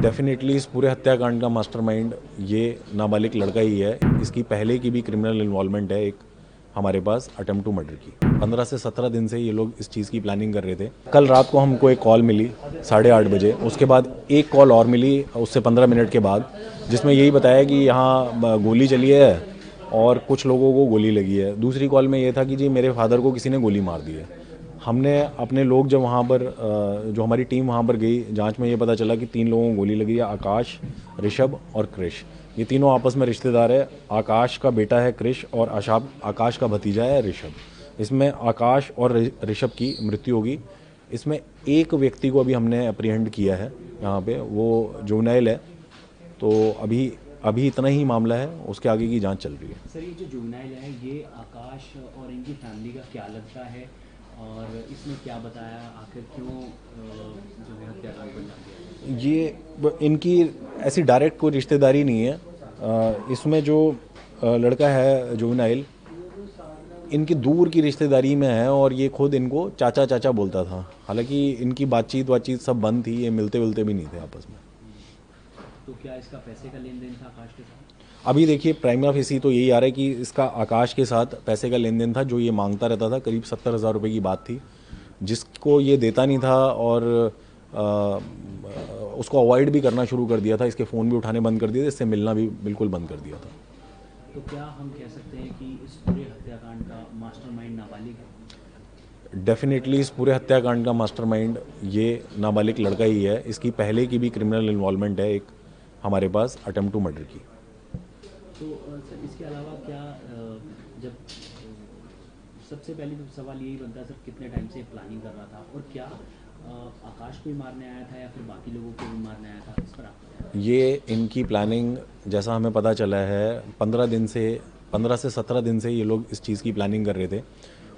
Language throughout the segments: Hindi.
डेफिनेटली इस पूरे हत्याकांड का मास्टरमाइंड ये नाबालिग लड़का ही है। इसकी पहले की भी क्रिमिनल इन्वॉल्वमेंट है एक हमारे पास अटेम्प्ट टू मर्डर की। 15 से 17 दिन से ये लोग इस चीज़ की प्लानिंग कर रहे थे। कल रात को हमको एक कॉल मिली 8:30 बजे, उसके बाद एक कॉल और मिली उससे 15 मिनट के बाद, जिसमें यही बताया कि यहाँ गोली चली है और कुछ लोगों को गोली लगी है। दूसरी कॉल में ये था कि जी मेरे फादर को किसी ने गोली मार दी है। हमने अपने लोग जब वहाँ पर जो हमारी टीम वहाँ पर गई, जांच में ये पता चला कि 3 लोगों को गोली लगी है, आकाश, ऋषभ और क्रिश। ये तीनों आपस में रिश्तेदार है। आकाश का बेटा है क्रिश और आकाश का भतीजा है ऋषभ। इसमें आकाश और ऋषभ की मृत्यु होगी। इसमें एक व्यक्ति को अभी हमने अप्रीहेंड किया है यहाँ पे, वो जुवेनाइल है। तो अभी इतना ही मामला है, उसके आगे की जांच चल रही है। सर, ये जो जुवेनाइल है ये आकाश और इनकी फैमिली का क्या लगता है और इसमें क्या बताया, आखिर क्यों जो है हत्याकांड को अंजाम दिया? ये इनकी ऐसी डायरेक्ट कोई रिश्तेदारी नहीं है। इसमें जो लड़का है जुवेनाइल, इनकी दूर की रिश्तेदारी में है और ये खुद इनको चाचा चाचा बोलता था। हालांकि इनकी बातचीत सब बंद थी, ये मिलते भी नहीं थे आपस में। तो क्या इसका पैसे का लेन देन था आकाश के साथ? अभी देखिए प्राइमा फेसी तो यही आ रहा है कि इसका आकाश के साथ पैसे का लेन देन था। जो ये मांगता रहता था, करीब 70,000 रुपये की बात थी, जिसको ये देता नहीं था और उसको अवॉइड भी करना शुरू कर दिया था। इसके फ़ोन भी उठाने बंद कर दिए थे, इससे मिलना भी बिल्कुल बंद कर दिया था। तो क्या हम कह सकते हैं कि इस पूरे हत्याकांड का मास्टरमाइंड नाबालिग है? डेफिनेटली इस पूरे हत्याकांड का मास्टरमाइंड ये नाबालिग लड़का ही है। इसकी पहले की भी क्रिमिनल इन्वॉल्वमेंट है एक हमारे पास अटेम्प्ट टू मर्डर की। तो सर, इसके अलावा क्या जब सबसे पहले तो सवाल यही बनता है सर, कितने टाइम से प्लानिंग कर रहा था और क्या आकाश को ही मारने आया था या फिर बाकी लोगों को भी मारने आया था? इस पर आप ये इनकी प्लानिंग, जैसा हमें पता चला है, 15 से 17 दिन से ये लोग इस चीज़ की प्लानिंग कर रहे थे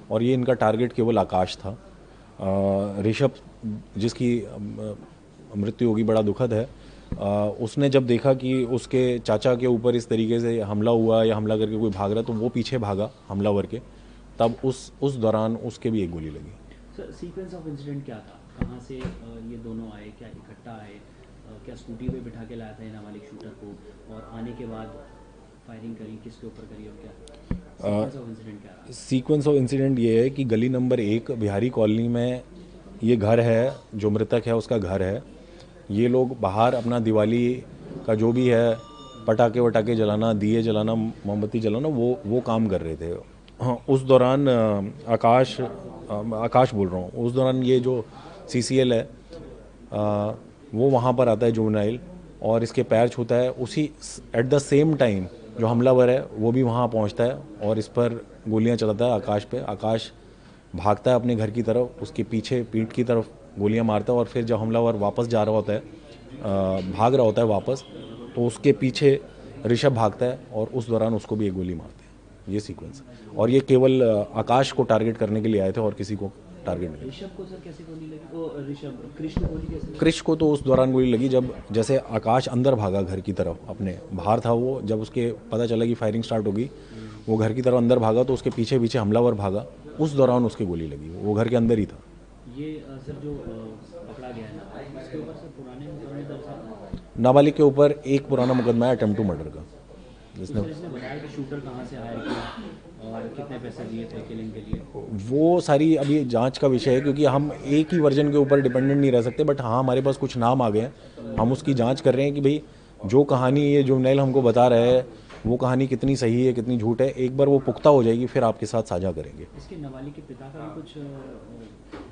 और ये इनका टारगेट केवल आकाश था। ऋषभ जिसकी मृत्यु होगी बड़ा दुखद है। उसने जब देखा कि उसके चाचा के ऊपर इस तरीके से हमला हुआ या हमला करके कोई भाग रहा, तो वो पीछे भागा हमलावर के। तब उस दौरान उसके भी एक गोली लगी। सर, सीक्वेंस ऑफ इंसिडेंट क्या था? कहाँ से ये दोनों आए, क्या इकट्ठा आए, क्या स्कूटी पे बिठा के लाया था ये नाबालिग शूटर को और आने के बाद फायरिंग करी, किसके ऊपर करी और क्या सीक्वेंस ऑफ इंसिडेंट क्या रहा? सीक्वेंस ऑफ इंसिडेंट ये है कि गली नंबर 1 बिहारी कॉलोनी में ये घर है, जो मृतक है उसका घर है। ये लोग बाहर अपना दिवाली का जो भी है पटाखे वटाखे जलाना, दिए जलाना, मोमबत्ती जलाना, वो काम कर रहे थे। हाँ, उस दौरान आकाश बोल रहा हूँ, उस दौरान ये जो CCL है वो वहाँ पर आता है जुवेनाइल और इसके पैर छूता है। उसी एट द सेम टाइम जो हमलावर है वो भी वहाँ पहुँचता है और इस पर गोलियाँ चलाता है आकाश पे। आकाश भागता है अपने घर की तरफ, उसके पीछे पीठ की तरफ गोलियां मारता है और फिर जब हमलावर वापस जा रहा होता है, भाग रहा होता है वापस, तो उसके पीछे ऋषभ भागता है और उस दौरान उसको भी एक गोली मारते हैं। ये सीक्वेंस, और ये केवल आकाश को टारगेट करने के लिए आए थे और किसी को टारगेट नहीं। ऋषभ को सर कैसे गोली लगी? वो ऋषभ, क्रिश को गोली कैसे लगी? क्रिश को तो उस दौरान गोली लगी जब जैसे आकाश अंदर भागा घर की तरफ, अपने बाहर था वो, जब उसके पता चला कि फायरिंग स्टार्ट होगी, वो घर की तरफ अंदर भागा तो उसके पीछे पीछे हमलावर भागा, उस दौरान उसकी गोली लगी। वो घर के अंदर ही था। ये सर जो पकड़ा गया है इसके ऊपर सर पुराने दर्ज है? नाबालिग के ऊपर एक पुराना मुकदमा है अटेम्प्ट टू मर्डर का, जिसने तो इसने बताया कि शूटर कहाँ से हायर किया और कितने पैसे दिए थे किलिंग के लिए। वो सारी अभी जांच का विषय है, क्योंकि हम एक ही वर्जन के ऊपर डिपेंडेंट नहीं रह सकते। बट हाँ, हमारे पास कुछ नाम आ गए हैं, हम उसकी जांच कर रहे हैं कि भाई जो कहानी ये जुवेनाइल हमको बता रहे हैं वो कहानी कितनी सही है कितनी झूठ है। एक बार वो पुख्ता हो जाएगी फिर आपके साथ साझा करेंगे। इसके नाबालिग के पिता का भी कुछ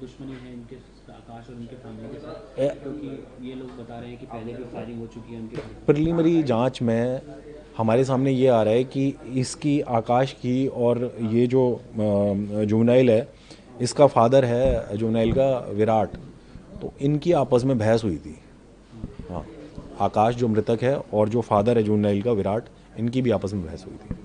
दुश्मनी है इनके, आकाश और उनके फैमिली के साथ, क्योंकि ये लोग बता रहे हैं कि पहले भी फायरिंग हो चुकी है उनके। प्रिलिमिनरी जांच में हमारे सामने ये आ रहा है कि इसकी, आकाश की और ये जो जुवेनाइल है, इसका फादर है जुवेनाइल का विराट, तो इनकी आपस में बहस हुई थी। हाँ, आकाश जो मृतक है और जो फादर है जुवेनाइल का विराट, इनकी भी आपस में बहस हुई थी।